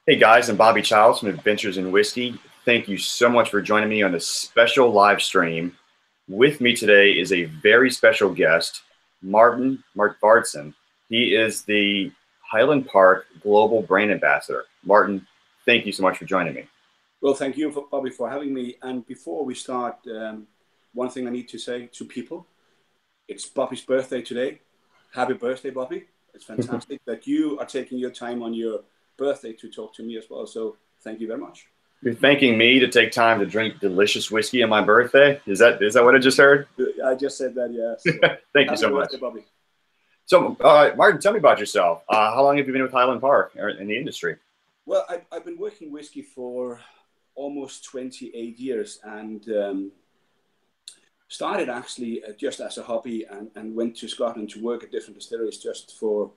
Hey guys, I'm Bobby Childs from Adventures in Whiskey. Thank you so much for joining me on this special live stream. With me today is a very special guest, Markvardsen. He is the Highland Park Global Brand Ambassador. Martin, thank you so much for joining me. Well, thank you, Bobby, for having me. And before we start, one thing I need to say to people, it's Bobby's birthday today. Happy birthday, Bobby. It's fantastic that you are taking your time on your birthday to talk to me as well. So thank you very much. You're thanking me to take time to drink delicious whiskey on my birthday? Is that what I just heard? I just said that, yes. Thank you so much. Birthday, Bobby. So, Martin, tell me about yourself. How long have you been with Highland Park or in the industry? Well, I've been working whiskey for almost 28 years and started actually just as a hobby and went to Scotland to work at different distilleries just for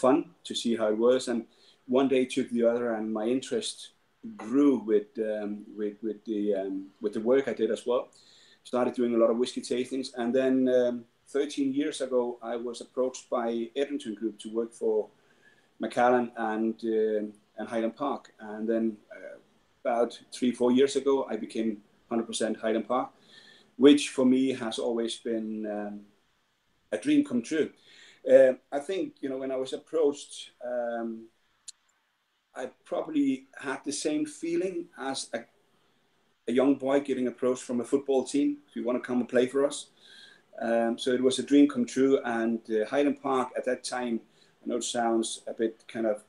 fun, to see how it was. And one day took the other, and my interest grew with the work I did as well. Started doing a lot of whiskey tastings, and then 13 years ago, I was approached by Edrington Group to work for Macallan and Highland Park. And then about 3-4 years ago, I became 100% Highland Park, which for me has always been a dream come true. I think, when I was approached, I probably had the same feeling as a young boy getting approached from a football team. If you want to come and play for us. So it was a dream come true. And Highland Park at that time, I know it sounds a bit kind of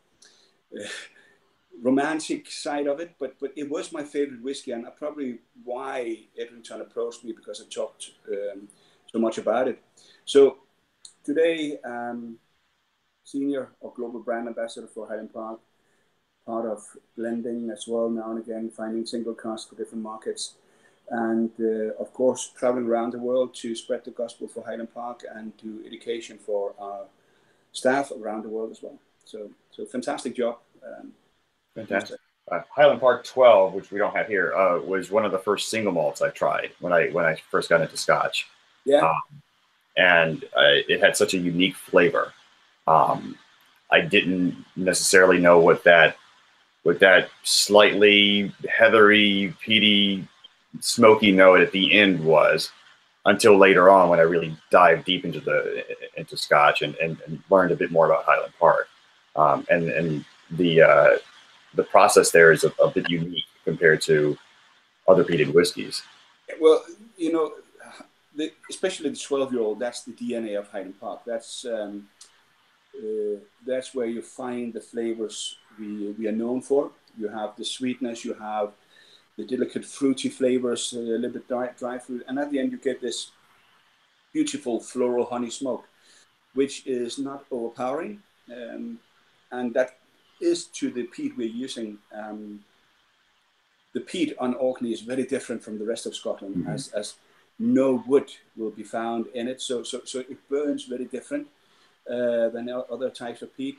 romantic side of it, but it was my favorite whiskey, and probably why Edrington approached me, because I talked so much about it. So today, Senior or Global Brand Ambassador for Highland Park, part of blending as well now and again, finding single casks for different markets, and of course traveling around the world to spread the gospel for Highland Park and do education for our staff around the world as well. So fantastic job. Fantastic. Highland Park 12, which we don't have here, was one of the first single malts I tried when I first got into Scotch. Yeah. And it had such a unique flavor. I didn't necessarily know what that slightly heathery, peaty, smoky note at the end was, until later on when I really dived deep into Scotch and learned a bit more about Highland Park. And the process there is a bit unique compared to other peated whiskeys. Well, especially the 12-year-old, that's the DNA of Highland Park. That's where you find the flavors we are known for. You have the sweetness, you have the delicate fruity flavors, a little bit dry fruit, and at the end you get this beautiful floral honey smoke, which is not overpowering, and that is to the peat we're using. The peat on Orkney is very different from the rest of Scotland, as no wood will be found in it, so it burns very different than other types of peat,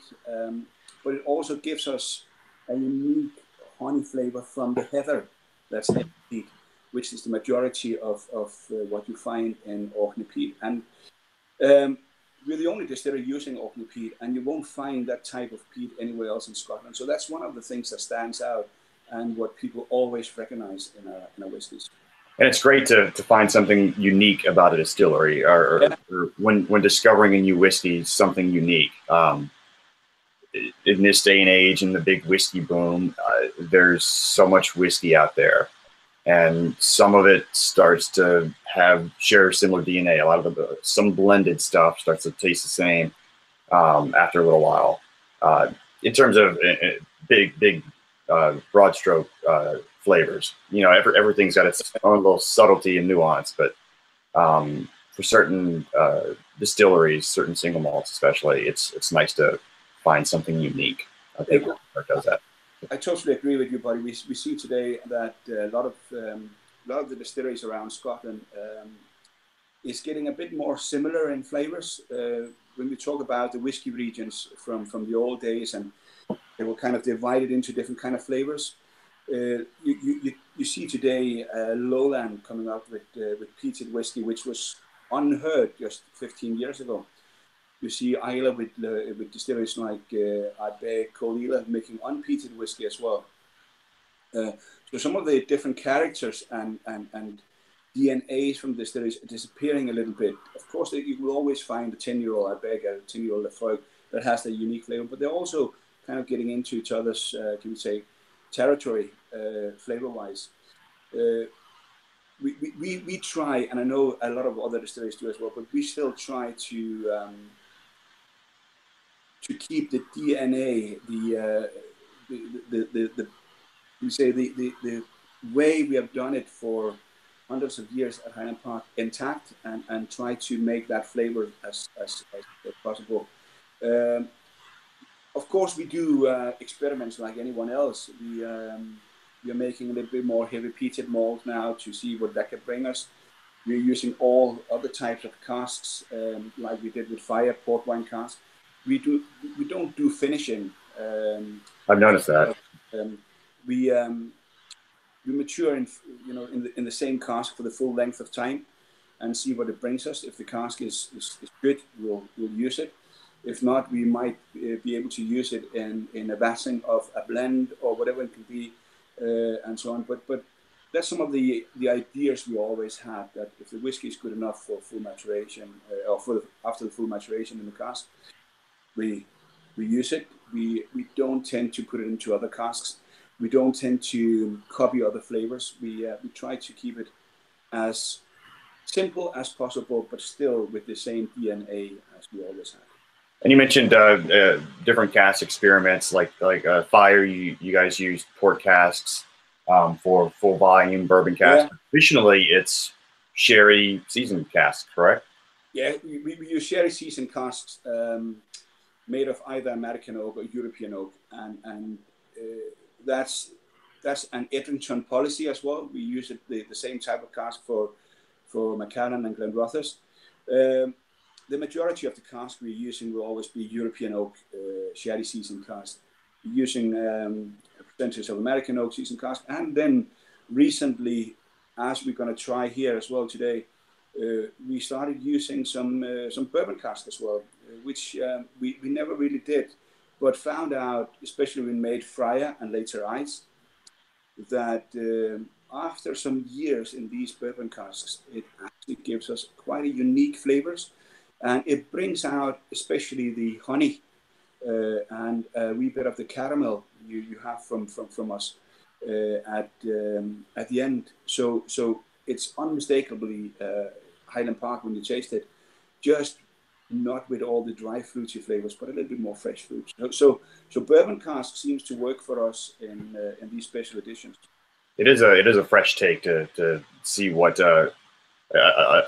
but it also gives us a unique honey flavor from the heather that's in peat, which is the majority of what you find in Orkney peat. And we're the only distillery using Orkney peat, and you won't find that type of peat anywhere else in Scotland. So that's one of the things that stands out and what people always recognize in our whiskies. And it's great to find something unique about a distillery, or when discovering a new whiskey, something unique. In this day and age, in the big whiskey boom, there's so much whiskey out there, and some of it starts to share similar DNA. A lot of some blended stuff starts to taste the same after a little while. In terms of big broad stroke flavors, everything's got its own little subtlety and nuance, but for certain distilleries, certain single malts especially, it's nice to find something unique. I think Park does that. I totally agree with you, buddy. We see today that a lot of the distilleries around Scotland is getting a bit more similar in flavors. When we talk about the whiskey regions from the old days, and they were kind of divided into different kind of flavors. You see today Lowland coming out with peated whiskey, which was unheard just 15 years ago. You see Isla with distilleries like Ardbeg, Colila making unpeated whiskey as well. So some of the different characters and DNAs from distilleries are disappearing a little bit. Of course, you will always find a 10-year-old Ardbeg and a 10-year-old Lafroig that has their unique flavor, but they're also kind of getting into each other's, can we say, territory flavor-wise. We try, and I know a lot of other distilleries do as well, but we still try to keep the DNA, the way we have done it for hundreds of years at Highland Park intact, and try to make that flavor as possible. Of course, we do experiments like anyone else. We are making a little bit more heavy peated malt now to see what that can bring us. We're using all other types of casks, like we did with fire port wine casks. We don't do finishing. I've noticed that. We mature in the same cask for the full length of time, and see what it brings us. If the cask is good, we'll use it. If not, we might be able to use it in a vatting of a blend or whatever it can be, and so on. But that's some of the ideas we always had, that if the whiskey is good enough for full maturation, or after the full maturation in the cask, we use it. We don't tend to put it into other casks. We don't tend to copy other flavors. We try to keep it as simple as possible, but still with the same DNA as we always have. And you mentioned different cask experiments, like fire. You guys use port casks for full volume bourbon casks. Yeah. Traditionally, it's sherry seasoned casks, correct? Yeah, we use sherry seasoned casks made of either American oak or European oak, and that's an Edrington policy as well. We use the same type of cask for Macallan and Glenrothes. The majority of the cask we're using will always be European oak sherry seasoned cask. We're using a percentage of American oak seasoned cask, and then recently, as we're going to try here as well today, we started using some bourbon cask as well, which we never really did, but found out, especially when we made Freya and later Ice, that after some years in these bourbon casks, it actually gives us quite a unique flavors, and it brings out especially the honey and a wee bit of the caramel you have from us at the end. So it's unmistakably Highland Park when you taste it, just not with all the dry fruity flavors, but a little bit more fresh fruits. So bourbon cask seems to work for us in these special editions. It is a fresh take to see what a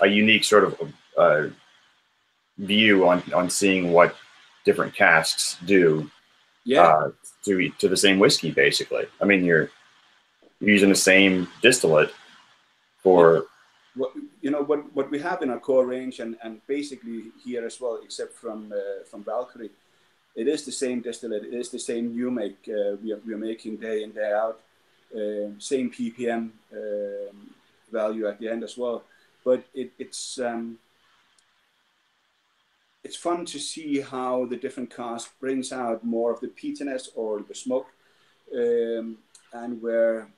unique sort of view on seeing what different casks do. Yeah. To the same whiskey, basically. I mean, you're using the same distillate for. What we have in our core range, and basically here as well, except from Valkyrie, it is the same distillate. It is the same new make we are making day in, day out. Same ppm value at the end as well. But it's fun to see how the different cask brings out more of the peatiness or the smoke, and where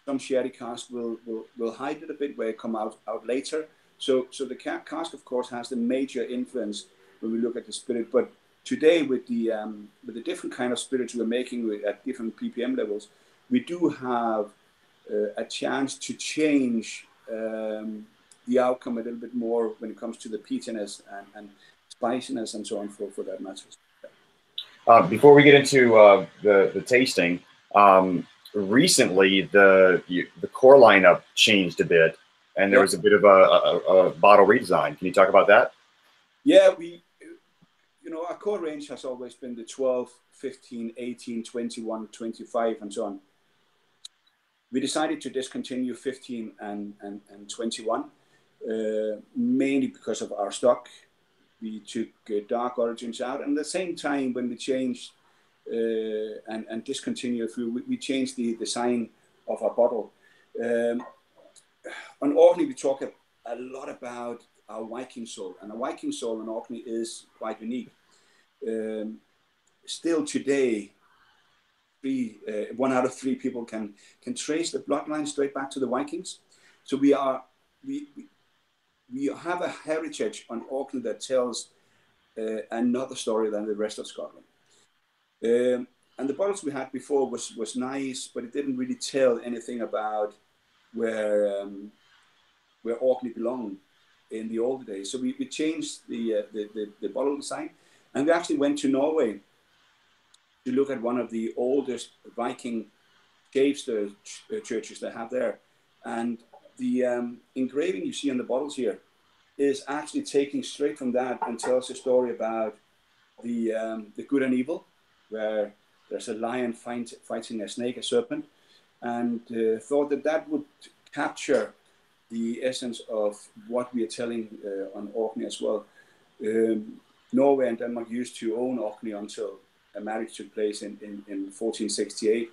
some sherry cask will hide it a bit, where it come out later. So the cask, of course, has the major influence when we look at the spirit. But today, with the different kind of spirits we're making at different ppm levels, we do have a chance to change the outcome a little bit more when it comes to the peatiness and spiciness and so on for that matter. Before we get into the tasting, recently the core lineup changed a bit, and there was a bit of a bottle redesign. Can you talk about that? Yeah, our core range has always been the 12, 15, 18, 21, 25, and so on. We decided to discontinue 15 and 21, mainly because of our stock. We took dark origins out, and at the same time, when we changed and discontinued, we changed the design of our bottle. On Orkney, we talk a lot about our Viking soul. And a Viking soul in Orkney is quite unique. Still today, 1 out of 3 people can trace the bloodline straight back to the Vikings. So we have a heritage on Orkney that tells another story than the rest of Scotland. And the bottles we had before was nice, but it didn't really tell anything about where Orkney belonged in the old days. So we changed the bottle design, and we actually went to Norway to look at one of the oldest Viking caves churches they have there. And the engraving you see on the bottles here is actually taken straight from that and tells a story about the good and evil, where there's a lion fighting a snake, a serpent, and thought that would capture the essence of what we are telling on Orkney as well. Norway and Denmark used to own Orkney until a marriage took place in 1468.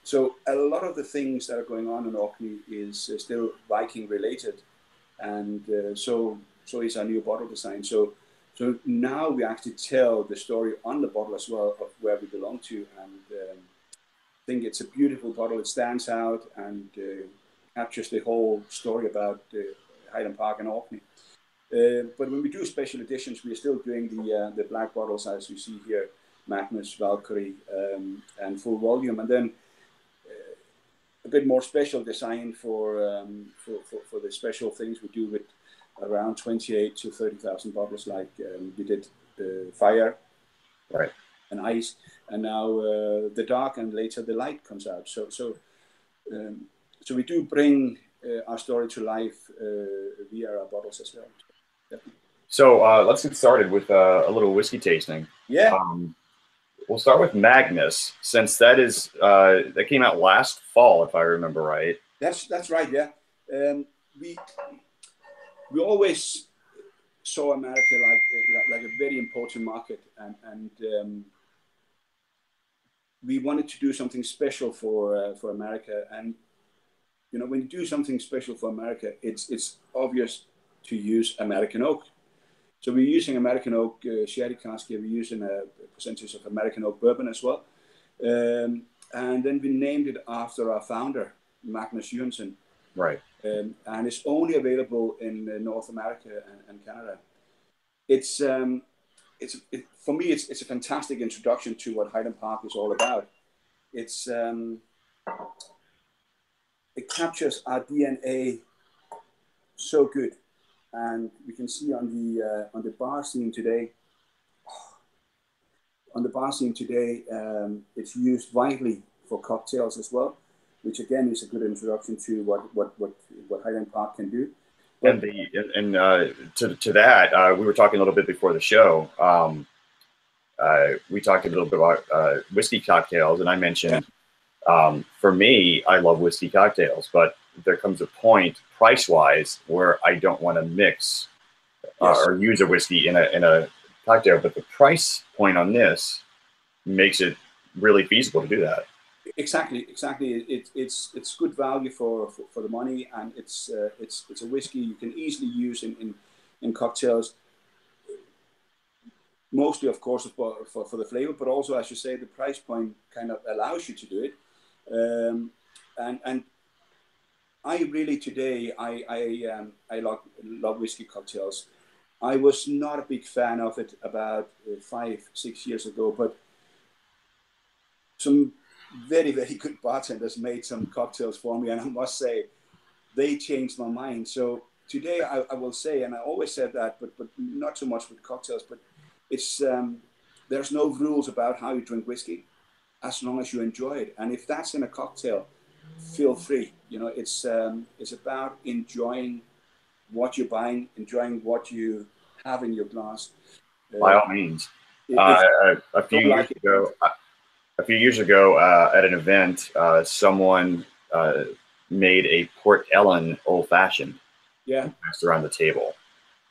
So a lot of the things that are going on in Orkney is still Viking related, and so is our new bottle design. So now we actually tell the story on the bottle as well of where we belong to, and I think it's a beautiful bottle. It stands out and captures the whole story about Highland Park and Orkney. But when we do special editions, we are still doing the black bottles, as you see here, Magnus, Valkyrie, and full volume, and then a bit more special design for the special things we do with around 28 to 30,000 bottles, like we did fire, right, and ice, and now the dark, and later the light comes out. So we do bring our story to life via our bottles as well. Definitely. So let's get started with a little whiskey tasting. Yeah. We'll start with Magnus, since that is that came out last fall, if I remember right. That's right. Yeah. We always saw America like a very important market, and we wanted to do something special for America. And you know, when you do something special for America, it's obvious to use American oak. So we're using American oak sherry cask here. We're using a percentage of American oak bourbon as well, and then we named it after our founder, Magnus. Right. And it's only available in North America and Canada. For me, it's a fantastic introduction to what Highland Park is all about. It captures our DNA so good, and we can see on the bar scene today. On the bar scene today, it's used widely for cocktails as well, which again is a good introduction to what Highland Park can do. But, to that, we were talking a little bit before the show. We talked a little bit about whiskey cocktails, and I mentioned, for me, I love whiskey cocktails, but there comes a point, price-wise, where I don't want to mix or use a whiskey in a cocktail. But the price point on this makes it really feasible to do that. Exactly. It's good value for the money, and it's a whiskey you can easily use in cocktails. Mostly, of course, for the flavor, but also, as you say, the price point kind of allows you to do it. And I really today I love whiskey cocktails. I was not a big fan of it about 5-6 years ago, but some very, very good bartenders made some cocktails for me, and I must say they changed my mind. So today I will say, and I always said that, but not so much with cocktails, but it's there's no rules about how you drink whiskey, as long as you enjoy it. And if that's in a cocktail, feel free. You know, it's about enjoying what you're buying, enjoying what you have in your glass. By all means. A few years ago, at an event, someone made a Port Ellen Old Fashioned. Yeah. Passed around the table.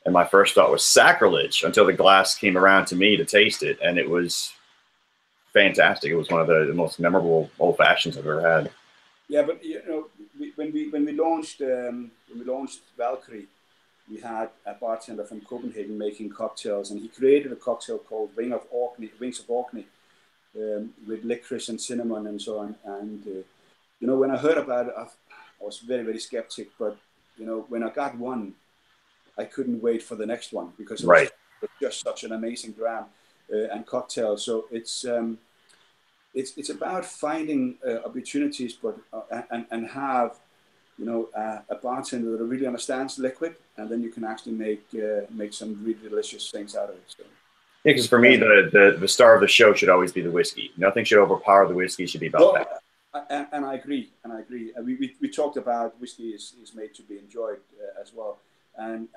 And my first thought was sacrilege until the glass came around to me to taste it. And it was fantastic. It was one of the most memorable Old Fashions I've ever had. Yeah, but you know, when we launched Valkyrie, we had a bartender from Copenhagen making cocktails, and he created a cocktail called Wings of Orkney, with licorice and cinnamon and so on. And you know, when I heard about it, I was very, very skeptic. But you know, when I got one, I couldn't wait for the next one, because it was just such an amazing dram and cocktail. So it's about finding opportunities, but and have, you know, a bartender that really understands liquid, and then you can actually make some really delicious things out of it. So. Yeah, because for me, the star of the show should always be the whiskey. Nothing should overpower the whiskey. It should be about that. And I agree. We talked about whiskey is made to be enjoyed as well. And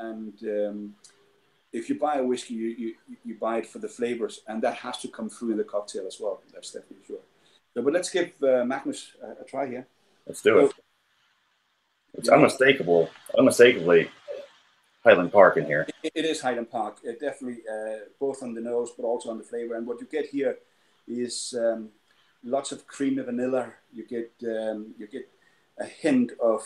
if you buy a whiskey, you buy it for the flavors, and that has to come through in the cocktail as well. That's definitely sure. So, but let's give Magnus a try here. Let's do it. It's unmistakably Highland Park in here. It is Highland Park, definitely, both on the nose, but also on the flavor. And what you get here is lots of creamy vanilla. You get a hint of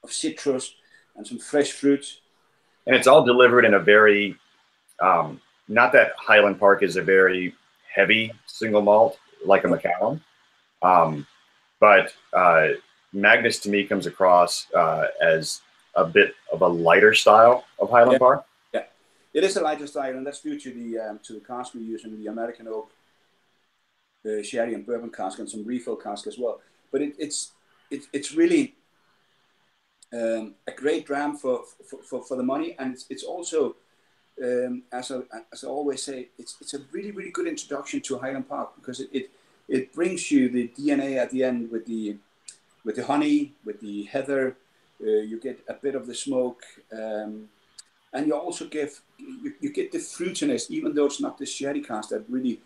citrus and some fresh fruit. And it's all delivered in a very, not that Highland Park is a very heavy single malt like a Macallan, but Magnus to me comes across as a bit of a lighter style of Highland Park. Yeah, it is a lighter style, and that's due to the cask we're using, the American oak sherry and bourbon cask, and some refill cask as well. But it's really a great dram for the money, and it's also as I always say, it's a really, really good introduction to Highland Park, because it brings you the DNA at the end with the honey, with the heather. You get a bit of the smoke, and you also get the fruitiness, even though it's not the sherry cask that really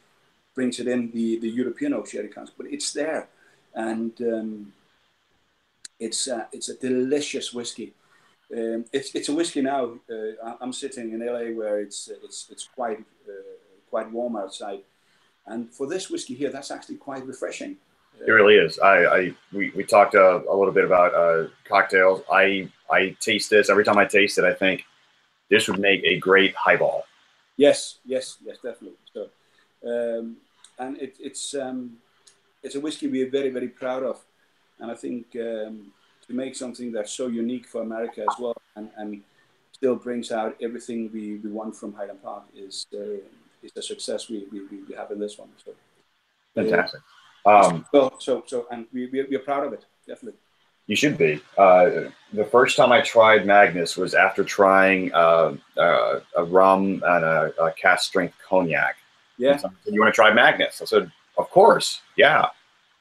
brings it in, the European oak sherry cask, but it's there, and it's a delicious whiskey. It's a whiskey now. I'm sitting in LA where it's quite warm outside, and for this whiskey here, that's actually quite refreshing. It really is. We talked a little bit about cocktails. I taste this every time I taste it. I think this would make a great highball. Yes, definitely. So, and it's a whiskey we are very, very proud of, and I think to make something that's so unique for America as well, and still brings out everything we want from Highland Park is the success we have in this one. So fantastic. And we're proud of it, definitely. You should be. The first time I tried Magnus was after trying a rum and a cask strength cognac. Yeah. Said, you want to try Magnus? I said, of course, yeah.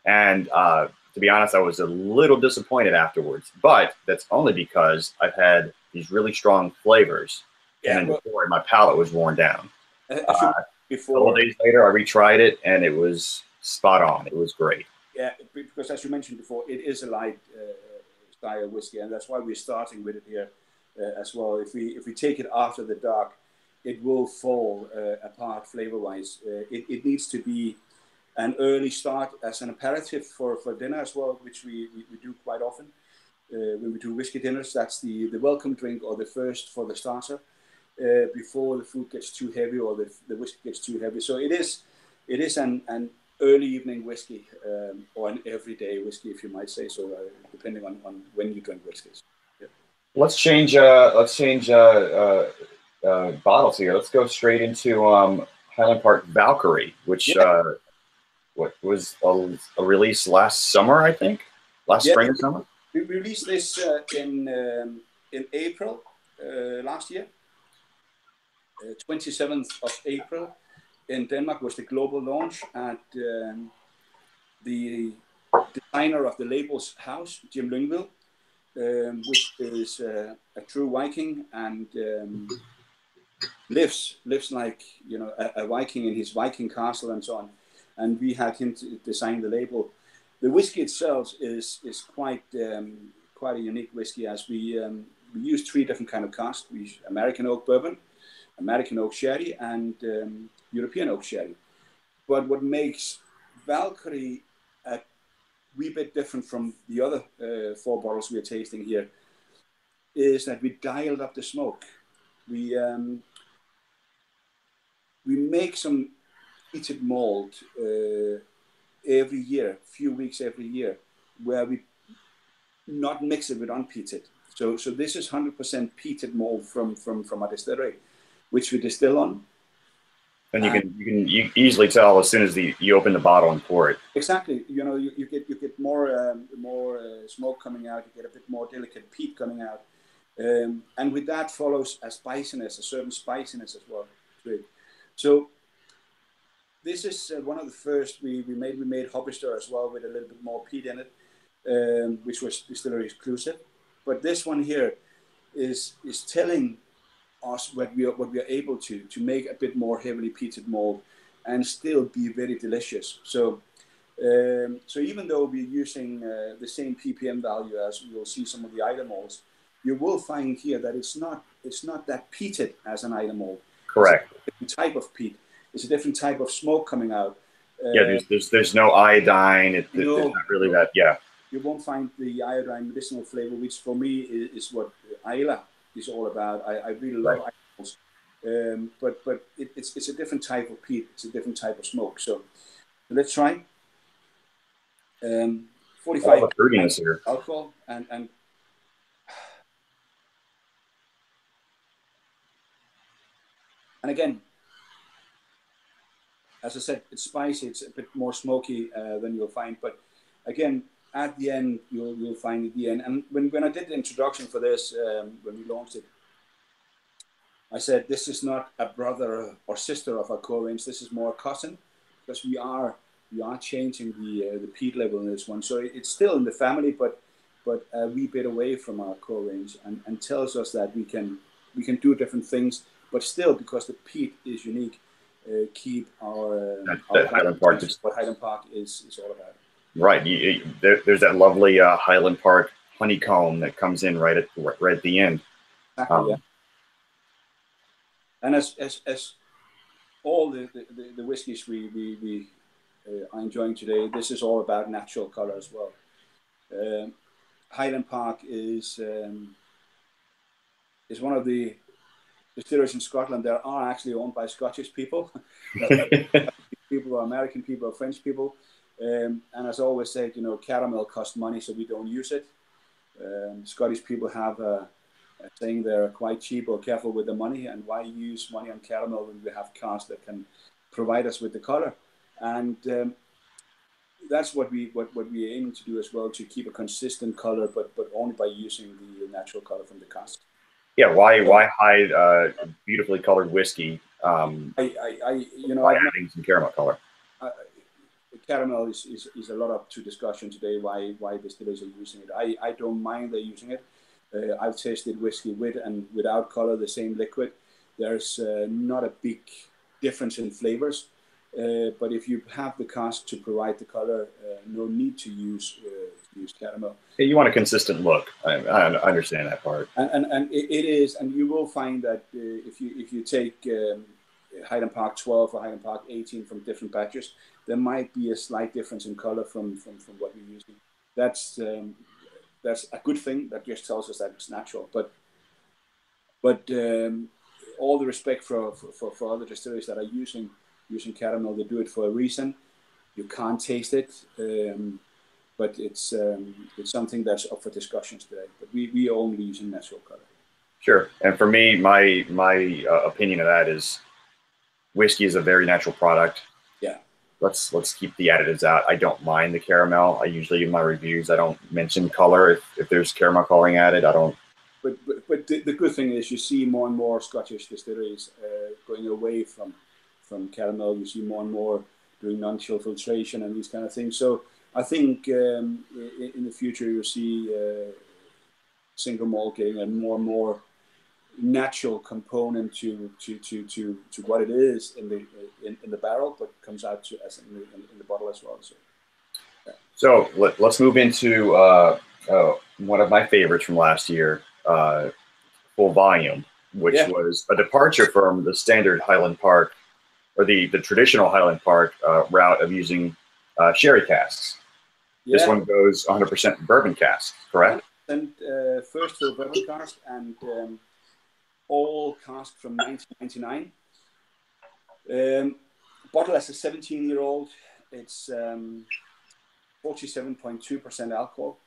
And to be honest, I was a little disappointed afterwards, but that's only because I've had these really strong flavors, and before my palate was worn down. A couple of days later, I retried it, and it was spot on. It was great. Yeah, because as you mentioned before, it is a light style whiskey, and that's why we're starting with it here as well. If we take it after the dark, it will fall apart flavor-wise. It needs to be an early start as an aperitif for dinner as well, which we do quite often. When we do whiskey dinners, that's the welcome drink, or the first for the starter, before the food gets too heavy or the whiskey gets too heavy. So it is an early evening whiskey, or an everyday whiskey, if you might say so, depending on when you drink whiskeys. Yeah. Let's change bottles here. Let's go straight into Highland Park Valkyrie, which what was a release last summer, I think, spring or summer. We released this in April last year. 27th of April. In Denmark was the global launch at the designer of the label's house, Jim Lyngvild, which is a true Viking, and lives like, you know, a Viking in his Viking castle and so on. And we had him to design the label. The whiskey itself is quite a unique whiskey, as we use 3 different kind of casks. We use American oak bourbon, American oak sherry, and European oak sherry. But what makes Valkyrie a wee bit different from the other 4 bottles we are tasting here is that we dialed up the smoke. We make some peated malt every year, few weeks every year, where we not mix it with unpeated. So this is 100% peated malt from a distillery, which we distill on. And you easily tell as soon as you open the bottle and pour it. Exactly. You know, you get more smoke coming out. You get a bit more delicate peat coming out, and with that follows a spiciness, a certain spiciness as well to it. So this is one of the first we made. We made Hobbyster as well with a little bit more peat in it, which was distillery exclusive. But this one here is telling us what we are able to make a bit more heavily peated malt and still be very delicious. So even though we're using the same ppm value as you'll see some of the Islay malts, you will find here that it's not that peated as an Islay malt. Correct. It's a different type of peat. It's a different type of smoke coming out. Yeah, there's no iodine. There's not really that. Yeah. You won't find the iodine medicinal flavor, which for me is what Islay is all about. I really love animals, but it's a different type of peat. It's a different type of smoke. So let's try. 45 fruitiness here. Alcohol and again, as I said, it's spicy. It's a bit more smoky than you'll find, but again, at the end, you'll find at the end. And when I did the introduction for this, when we launched it, I said this is not a brother or sister of our core range. This is more a cousin, because we are changing the peat level in this one. So it's still in the family, but a wee bit away from our core range, and tells us that we can do different things, but still, because the peat is unique, keep our Highland Park. What Highland Park is all about. Right. There's that lovely Highland Park honeycomb that comes in right at the end. Exactly, yeah. And as all the whiskies we are enjoying today, this is all about natural color as well. Highland Park is one of the distilleries in Scotland that are actually owned by Scottish people. People are American people or French people. And as I always said, you know, caramel costs money, so we don't use it. Scottish people have a saying they're quite cheap or careful with the money, and why use money on caramel when we have casks that can provide us with the color? And that's what we aim to do as well, to keep a consistent color, but only by using the natural color from the cask. Yeah, why hide beautifully colored whiskey? By adding some caramel color. Caramel is a lot up to discussion today. Why distillers are using it? I don't mind they're using it. I've tasted whiskey with and without color, the same liquid. There's not a big difference in flavors, but if you have the cask to provide the color, no need to use caramel. Yeah, you want a consistent look. I understand that part. And it is, and you will find that if you take Highland Park 12 or Highland Park 18 from different batches, there might be a slight difference in color from what you're using. That's a good thing. That just tells us that it's natural. But all the respect for other distilleries that are using caramel, they do it for a reason. You can't taste it, but it's something that's up for discussions today. But we are only using natural color. Sure. And for me, my opinion of that is, whiskey is a very natural product. Yeah. Let's keep the additives out. I don't mind the caramel. I usually in my reviews I don't mention color if there's caramel coloring added. I don't. But the good thing is you see more and more Scottish distilleries going away from caramel. You see more and more doing non-chill filtration and these kind of things. So I think in the future you'll see single malt getting a more and more natural component to what it is in the barrel, but comes out as in the bottle as well. So, yeah. So let's move into one of my favorites from last year, Full Volume, which was a departure from the standard Highland Park or the traditional Highland Park route of using sherry casks. Yeah. This one goes 100% bourbon cask, correct? first fill bourbon cask, and all cask from 1999. Bottle as a 17-year-old. It's 47.2% alcohol.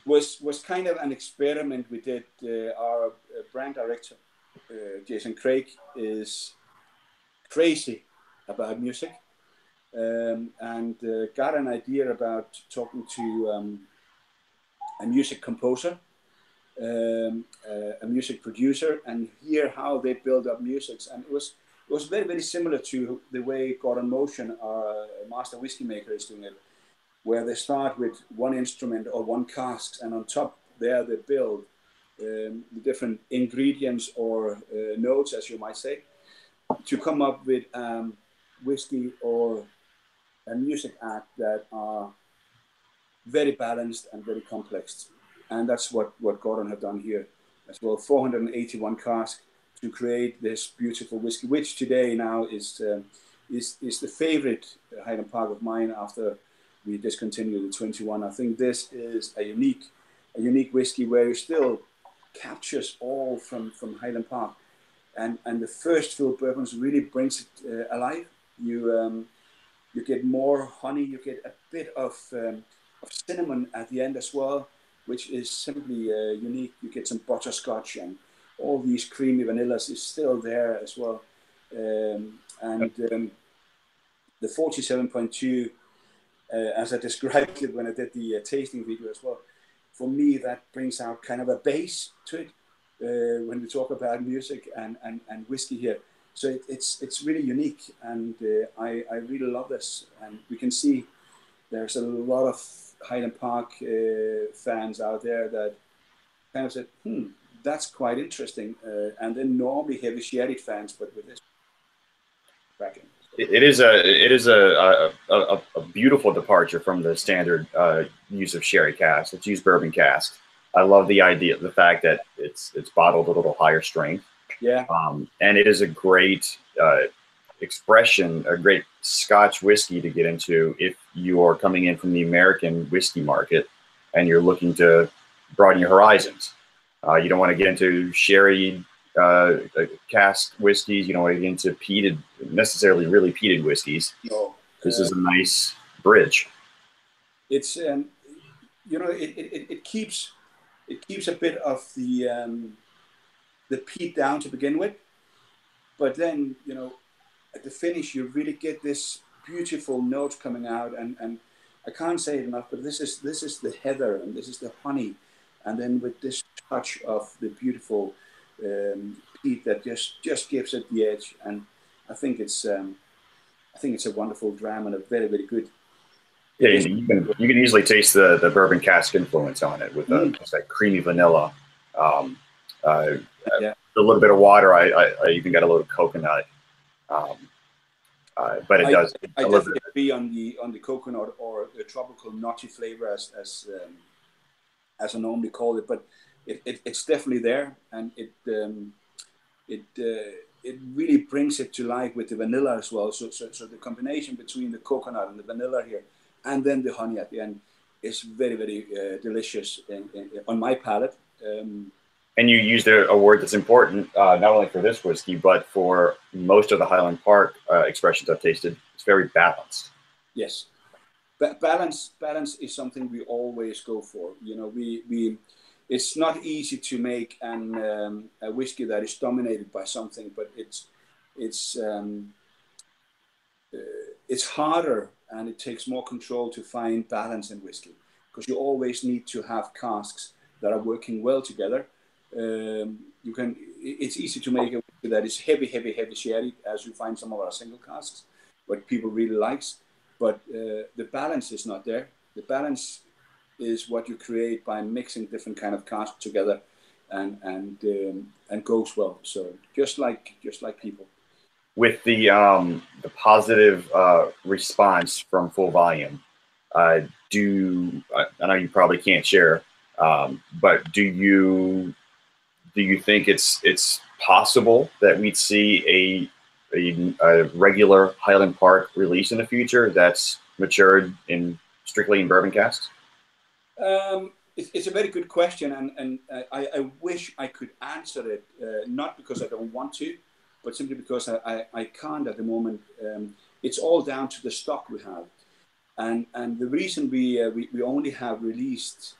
Was kind of an experiment we did. Our brand director, Jason Craig, is crazy about music, and got an idea about talking to a music composer, a music producer, and hear how they build up music. And it was very, very similar to the way Gordon Motion, our master whiskey maker, is doing it, where they start with one instrument or one cask, and on top there they build the different ingredients or notes, as you might say, to come up with whiskey or a music act that are very balanced and very complex. And that's what Gordon have done here as well. 481 cask to create this beautiful whiskey, which today now is the favorite Highland Park of mine after we discontinued the 21. I think this is a unique whiskey where it still captures all from Highland Park, and the first fill bourbons really brings it alive. You get more honey, you get a bit of cinnamon at the end as well, which is simply unique. You get some butterscotch, and all these creamy vanillas is still there as well. The 47.2, as I described it when I did the tasting video as well, for me that brings out kind of a bass to it when we talk about music and whiskey here. So it's really unique, and I really love this. And we can see there's a lot of Highland Park fans out there that kind of said, that's quite interesting. And then normally heavy sherry fans, but with this cracking. It is a beautiful departure from the standard use of sherry cask. Let's use bourbon cask. I love the fact that it's bottled a little higher strength. Yeah. And it is a great expression, a great Scotch whiskey to get into if you are coming in from the American whiskey market and you're looking to broaden your horizons. You don't want to get into sherry cask whiskeys. You don't want to get into necessarily really peated whiskeys. No. This is a nice bridge. It's it keeps a bit of the peat down to begin with, but then at the finish you really get this beautiful note coming out, and I can't say it enough, but this is the heather and this is the honey, and then with this touch of the beautiful peat that just gives it the edge. And I think it's a wonderful dram and a very, very good. Yeah, you can easily taste the bourbon cask influence on it with just that creamy vanilla. A little bit of water. I even got a little coconut. But it does. I definitely be on the coconut or the tropical nutty flavor as I normally call it, but it's definitely there, and it really brings it to life with the vanilla as well. So the combination between the coconut and the vanilla here, and then the honey at the end, is very, very delicious on my palate. And you used a word that's important, not only for this whiskey, but for most of the Highland Park expressions I've tasted. It's very balanced. Yes. Balance is something we always go for. It's not easy to make a whiskey that is dominated by something, but it's harder, and it takes more control to find balance in whiskey, because you always need to have casks that are working well together. It's easy to make a whiskey that is heavy sherry, as you find some of our single casks, what people really likes. But the balance is not there. The balance is what you create by mixing different kind of casks together, and goes well. So just like people. With the positive response from full volume, I know you probably can't share, but do you think it's possible that we'd see a regular Highland Park release in the future that's matured strictly in bourbon casks? It's a very good question, and I wish I could answer it, not because I don't want to, but simply because I can't at the moment. It's all down to the stock we have. And the reason we only have released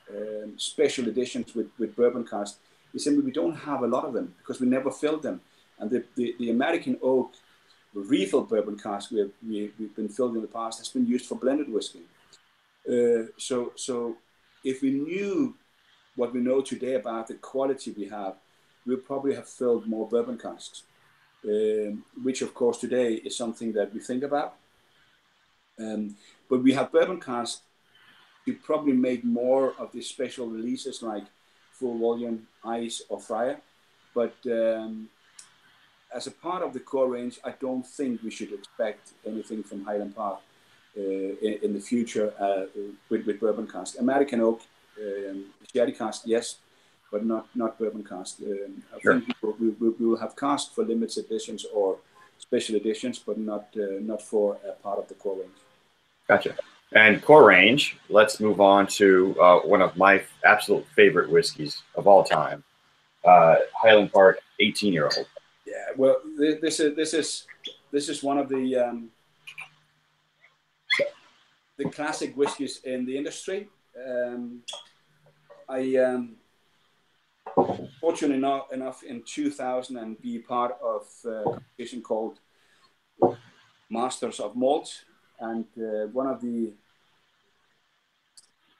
special editions with bourbon cask is simply we don't have a lot of them because we never filled them. And the American oak refill bourbon cask we've been filled in the past has been used for blended whiskey. So if we knew what we know today about the quality we have, we'll probably have filled more bourbon casks, which of course today is something that we think about. But we have bourbon casks to probably make more of these special releases like full volume, ice or fire. But as a part of the core range, I don't think we should expect anything from Highland Park in the future with bourbon cask. American oak, sherry cask, yes, but not bourbon cask. I think we will have cask for limited editions or special editions, but not for a part of the core range. Gotcha. And core range, let's move on to one of my absolute favorite whiskeys of all time, Highland Park 18-year-old. Yeah, well, this is one of the classic whiskies in the industry. I fortunate enough in 2000 and be part of a competition called Masters of Malt, and one of the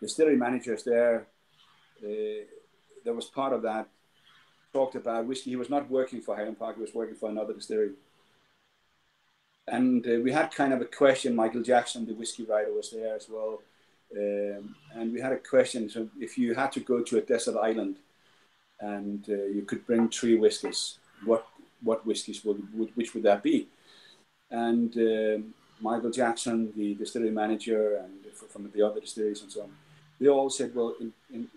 distillery managers there that was part of that talked about whiskey. He was not working for Highland Park, he was working for another distillery. And we had kind of a question. Michael Jackson, the whiskey writer, was there as well. And we had a question. So if you had to go to a desert island and you could bring 3 whiskeys, what whiskeys which would that be? And Michael Jackson, the distillery manager, and from the other distilleries and so on, they all said, well, in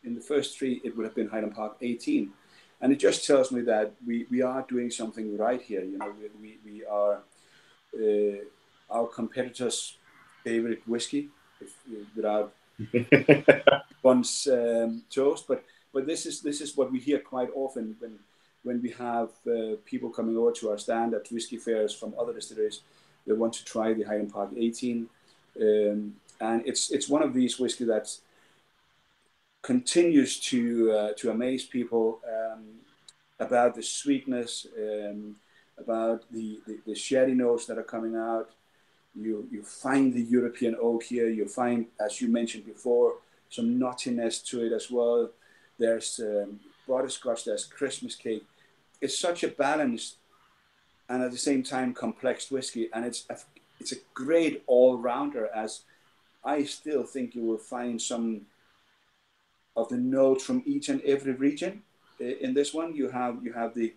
the first 3, it would have been Highland Park 18. And it just tells me that we are doing something right here. You know, we are our competitors' favorite whiskey, without one's toast. But this is what we hear quite often when we have people coming over to our stand at whiskey fairs from other distilleries. They want to try the Highland Park 18, and it's one of these whiskey that continues to amaze people about the sweetness, about the sherry notes that are coming out. You find the European oak here. You find, as you mentioned before, some nuttiness to it as well. There's butterscotch. There's Christmas cake. It's such a balanced and at the same time complex whiskey, and it's a great all-rounder. As I still think you will find some of the notes from each and every region in this one. You have the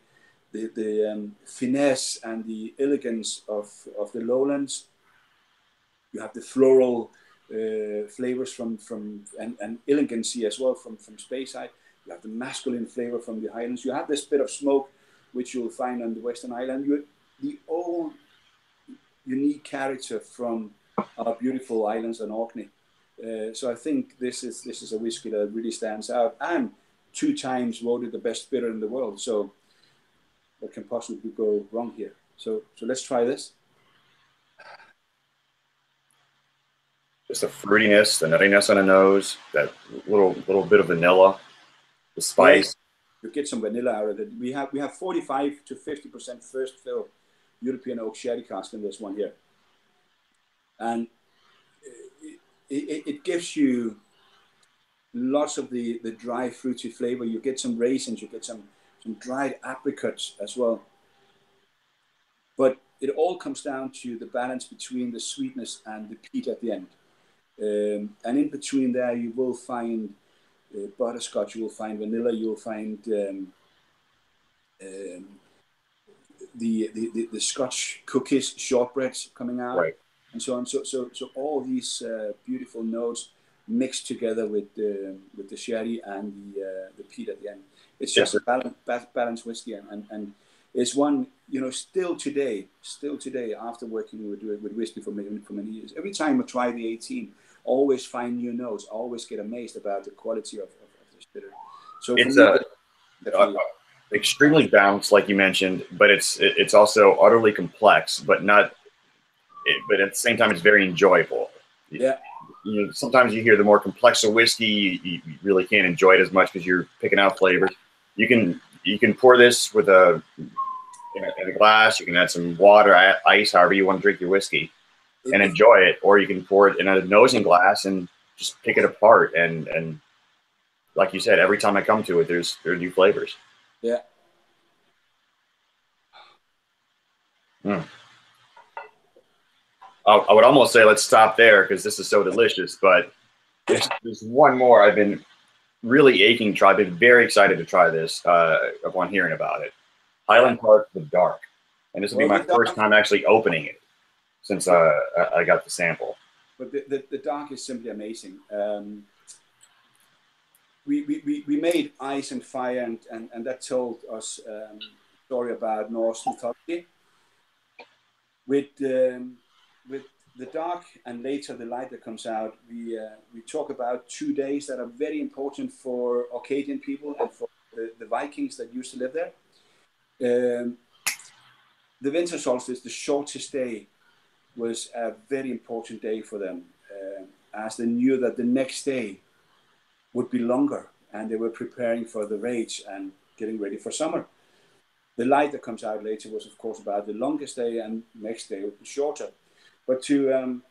finesse and the elegance of the lowlands. You have the floral flavors from and elegancy as well from Speyside. You have the masculine flavor from the Highlands. You have this bit of smoke, which you'll find on the Western Island. The old unique character from our beautiful islands and Orkney. So I think this is a whiskey that really stands out, and 2 times voted the best bitter in the world. So what can possibly go wrong here? So let's try this. Just the fruitiness, the nuttiness on the nose, that little bit of vanilla, the spice. You get some vanilla out of it. We have 45 to 50% first fill European oak sherry cask in this one here, and it gives you lots of the dry fruity flavor. You get some raisins, you get some dried apricots as well. But it all comes down to the balance between the sweetness and the peat at the end. And in between there, you will find butterscotch, you will find vanilla, you will find the Scotch cookies, shortbreads coming out, right, and so on. So all these beautiful notes mixed together with the sherry and the peat at the end. It's just a balanced whiskey, and it's one you know, still today, after working with whiskey for many years, every time I try the 18, always find new notes. Always get amazed about the quality of the spirit. So It's for me, extremely balanced, like you mentioned, but it's also utterly complex, but not. But at the same time, it's very enjoyable. Yeah. You know, sometimes you hear the more complex of whiskey, you really can't enjoy it as much because you're picking out flavors. You can pour this with in a glass. You can add some water, ice, however you want to drink your whiskey, and enjoy it. Or you can pour it in a nosing glass and just pick it apart. And like you said, every time I come to it, there are new flavors. Yeah. Mm. I would almost say let's stop there because this is so delicious. But there's one more I've been really aching to try. I've been very excited to try this upon hearing about it. Highland Park, the Dark. And this will be my first time actually opening it since I got the sample. But the Dark is simply amazing. We made Ice and Fire, and that told us a story about Norse mythology. With the Dark and later the Light that comes out, we talk about 2 days that are very important for Orcadian people and for the Vikings that used to live there. The winter solstice, the shortest day, was a very important day for them, as they knew that the next day would be longer, and they were preparing for the rage and getting ready for summer. The Light that comes out later was, of course, about the longest day, and next day would be shorter. But to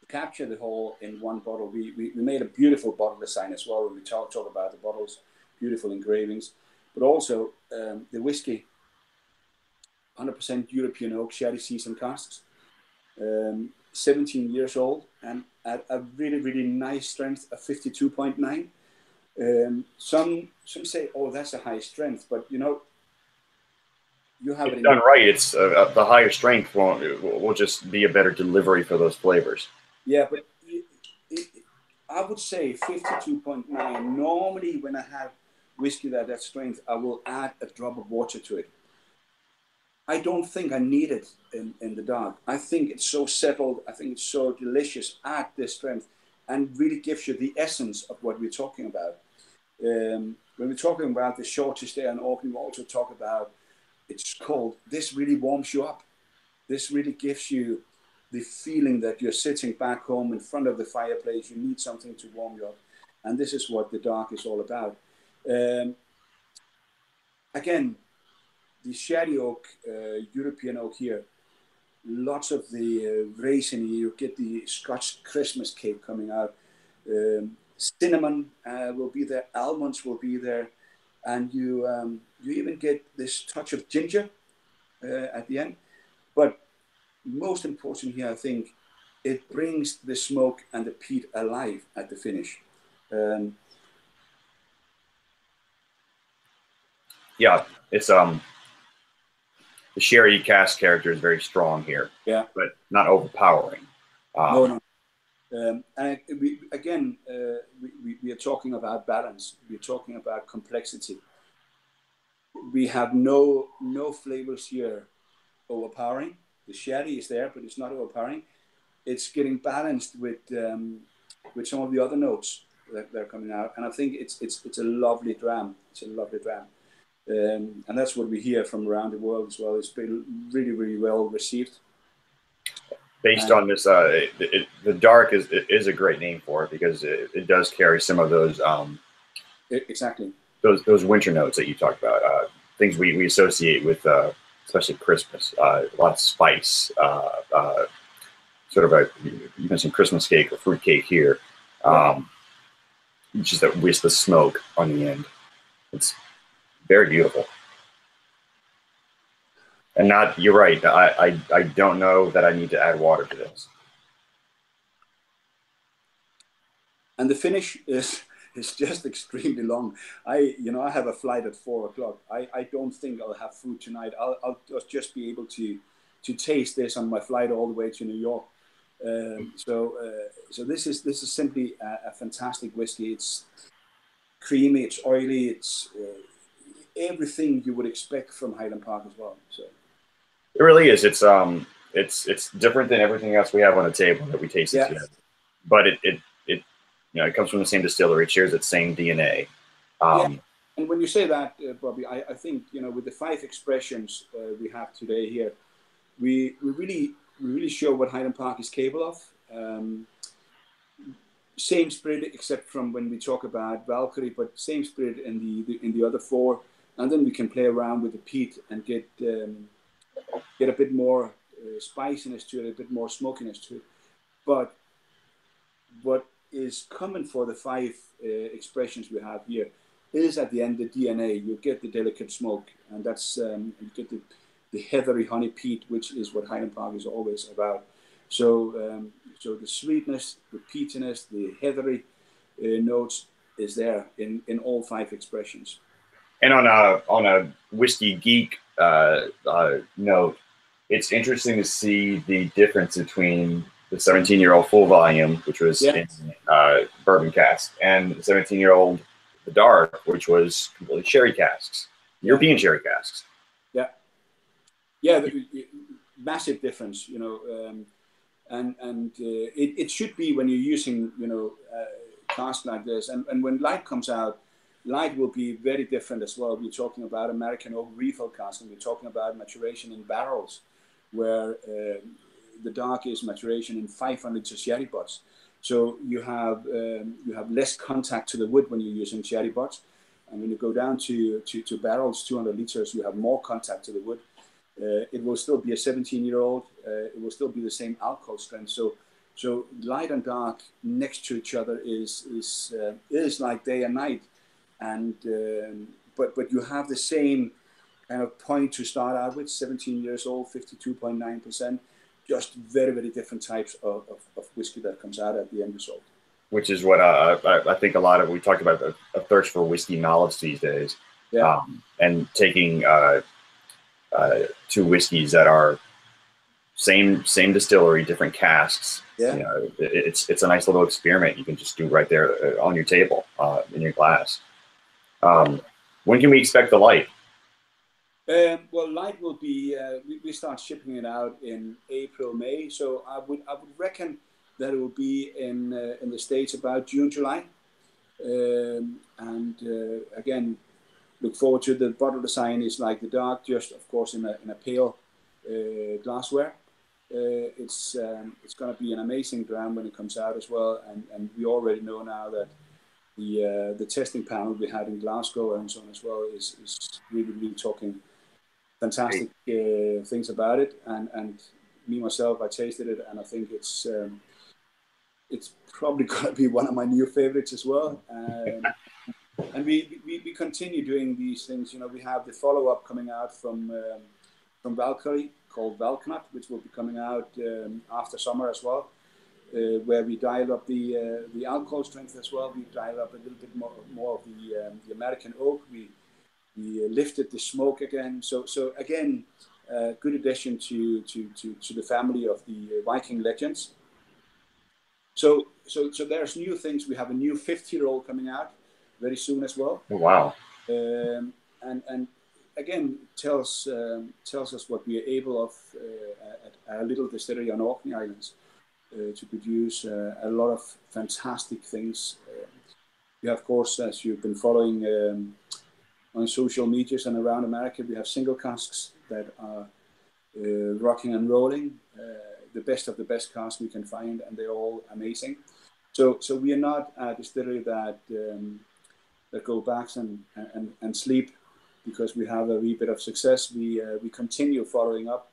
capture the whole in one bottle, we made a beautiful bottle design as well. When we talk about the bottles, beautiful engravings, but also the whiskey, 100% European oak sherry seasoned casks, 17 years old, and at a really, really nice strength of 52.9. Some say, oh, that's a high strength, but you know, you have it's done right. It's the higher strength will just be a better delivery for those flavors. Yeah, but I would say 52.9. Normally, when I have whiskey that strength, I will add a drop of water to it. I don't think I need it in the Dark. I think it's so settled. I think it's so delicious at this strength, and really gives you the essence of what we're talking about. When we're talking about the shortest day on Orkney, we also talk about it's cold. This really warms you up. This really gives you the feeling that you're sitting back home in front of the fireplace. You need something to warm you up. And this is what the Dark is all about. Again, the sherry oak, European oak here, lots of the raisin, you get the Scotch Christmas cake coming out. Cinnamon will be there, almonds will be there, and you even get this touch of ginger at the end. But most important here, I think, it brings the smoke and the peat alive at the finish. Yeah, it's the sherry cask character is very strong here. Yeah, but not overpowering. No. And we are talking about balance. We're talking about complexity. We have no flavors here overpowering. The sherry is there, but it's not overpowering. It's getting balanced with some of the other notes that are coming out, and I think it's a lovely dram. It's a lovely dram, and that's what we hear from around the world as well. It's been really, really well received. Based on this, the Dark is a great name for it because it does carry some of those exactly those winter notes that you talked about, things we associate with especially Christmas. A lot of spice, sort of you mentioned Christmas cake or fruit cake here. Just that wisp of smoke on the end. It's very beautiful. And you're right. I don't know that I need to add water to this. And the finish is just extremely long. I have a flight at 4 o'clock. I don't think I'll have food tonight. I'll just be able to taste this on my flight all the way to New York. So this is simply a fantastic whiskey. It's creamy. It's oily. everything you would expect from Highland Park as well. So it really is. It's different than everything else we have on the table that we tasted today. But it it comes from the same distillery. It shares its same DNA. And when you say that, Bobby, I think with the 5 expressions we have today here, we really show what Highland Park is capable of. Same spirit, except from when we talk about Valkyrie, but same spirit in the other 4, and then we can play around with the peat and get a bit more spiciness to it, a bit more smokiness to it. But what is common for the 5 expressions we have here is at the end the DNA. You get the delicate smoke, and that's you get the heathery honey peat, which is what Highland Park is always about. So so the sweetness, the peatiness, the heathery notes is there in all 5 expressions. And on a whiskey geek note, it's interesting to see the difference between the 17-year-old full volume, which was in bourbon cask, and the 17-year-old the dark, which was completely sherry casks, European sherry casks. Massive difference, and it should be when you're using cask like this, and when light comes out, light will be very different as well. We're talking about American oak refill cask, and we're talking about maturation in barrels, where the dark is maturation in 500 liter sherry butts. So you have less contact to the wood when you're using sherry butts, and when you go down to barrels, 200 liters, you have more contact to the wood. It will still be a 17-year-old. It will still be the same alcohol strength. So light and dark next to each other is like day and night, and but you have the same kind of point to start out with. 17 years old, 52.9%. Just very, very different types of whiskey that comes out at the end result. Which is what I think a lot of, we talked about a thirst for whiskey knowledge these days. And taking 2 whiskeys that are same distillery, different casks. It's a nice little experiment you can just do right there on your table, in your glass. When can we expect the light? Well, light will be. We start shipping it out in April, May. So I would reckon that it will be in the States about June, July. And again, look forward to the bottle design is like the dark, just of course in a pale glassware. It's going to be an amazing dram when it comes out as well. And we already know now that the testing panel we had in Glasgow and so on as well is really talking fantastic things about it, and me myself, I tasted it, and I think it's probably going to be one of my new favorites as well. And we continue doing these things. We have the follow-up coming out from Valkyrie called Valknut, which will be coming out after summer as well, where we dial up the alcohol strength as well. We dial up a little bit more of the American oak. We lifted the smoke again. So again, good addition to the family of the Viking legends. So there's new things. We have a new 50-year-old coming out very soon as well. Oh, wow. And again tells us what we are able of at our little distillery on Orkney Islands to produce a lot of fantastic things. We have, of course, as you've been following on social medias and around America, we have single casks that are rocking and rolling, the best of the best casks we can find, and they're all amazing. So we are not a distillery that go back and sleep because we have a wee bit of success. We continue following up,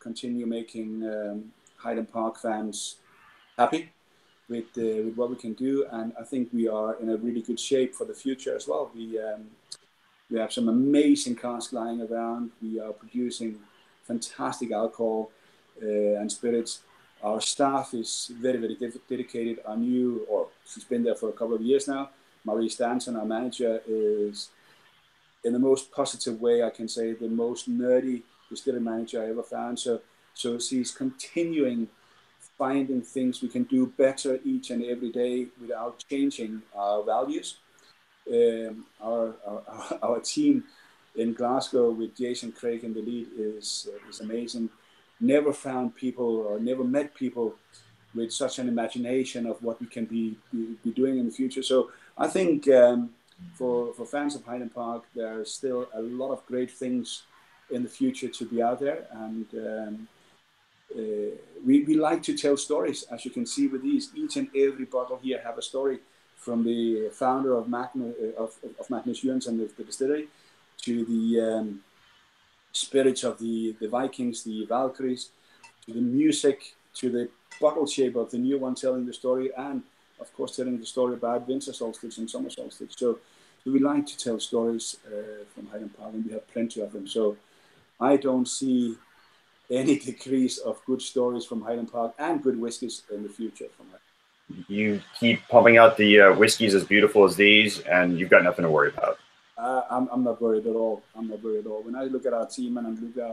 continue making Highland Park fans happy with what we can do, and I think we are in a really good shape for the future as well. We have some amazing casks lying around. We are producing fantastic alcohol and spirits. Our staff is very, very dedicated. Our new, or she's been there for a couple of years now, Marie Stanton, our manager, is in the most positive way I can say the most nerdy distillery manager I ever found. So she's continuing finding things we can do better each and every day without changing our values. our team in Glasgow with Jason Craig in the lead is amazing. Never found people or never met people with such an imagination of what we can be doing in the future. So I think for fans of Highland Park, there's still a lot of great things in the future to be out there. And we like to tell stories, as you can see with these. Each and every bottle here have a story, from the founder of Magnus and the distillery, to the spirits of the Vikings, the Valkyries, to the music, to the bottle shape of the new one telling the story, and of course telling the story about winter solstice and summer solstice. So we like to tell stories from Highland Park, and we have plenty of them. So I don't see any decrease of good stories from Highland Park and good whiskies in the future from Highland Park. You keep pumping out the whiskeys as beautiful as these, and you've got nothing to worry about. I'm not worried at all. I'm not worried at all. When I look at our team and I look at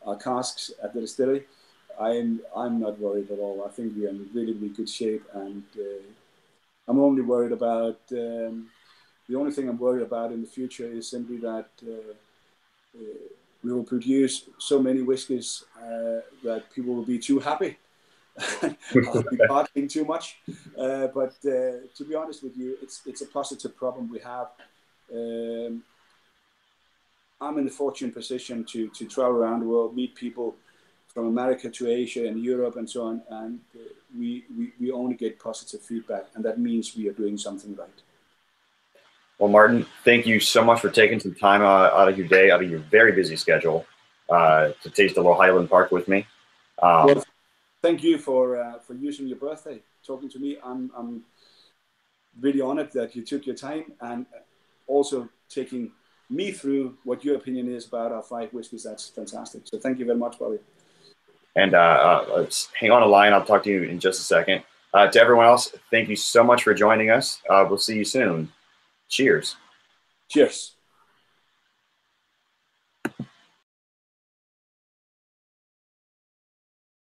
our casks at the distillery, I'm not worried at all. I think we are in really, really good shape, and I'm only worried about the only thing I'm worried about in the future is simply that we will produce so many whiskies that people will be too happy. I'll be partying too much, but to be honest with you, it's a positive problem we have. I'm in the fortunate position to travel around the world, meet people from America to Asia and Europe and so on, and we only get positive feedback, and that means we are doing something right. Well, Martin, thank you so much for taking some time out of your day, out of your very busy schedule, to taste a little Highland Park with me. Well, thank you for using your birthday talking to me. I'm really honored that you took your time, and also taking me through what your opinion is about our 5 whiskies. That's fantastic. So thank you very much, Bobby. And let's hang on a line. I'll talk to you in just a second. To everyone else, thank you so much for joining us. We'll see you soon. Cheers. Cheers.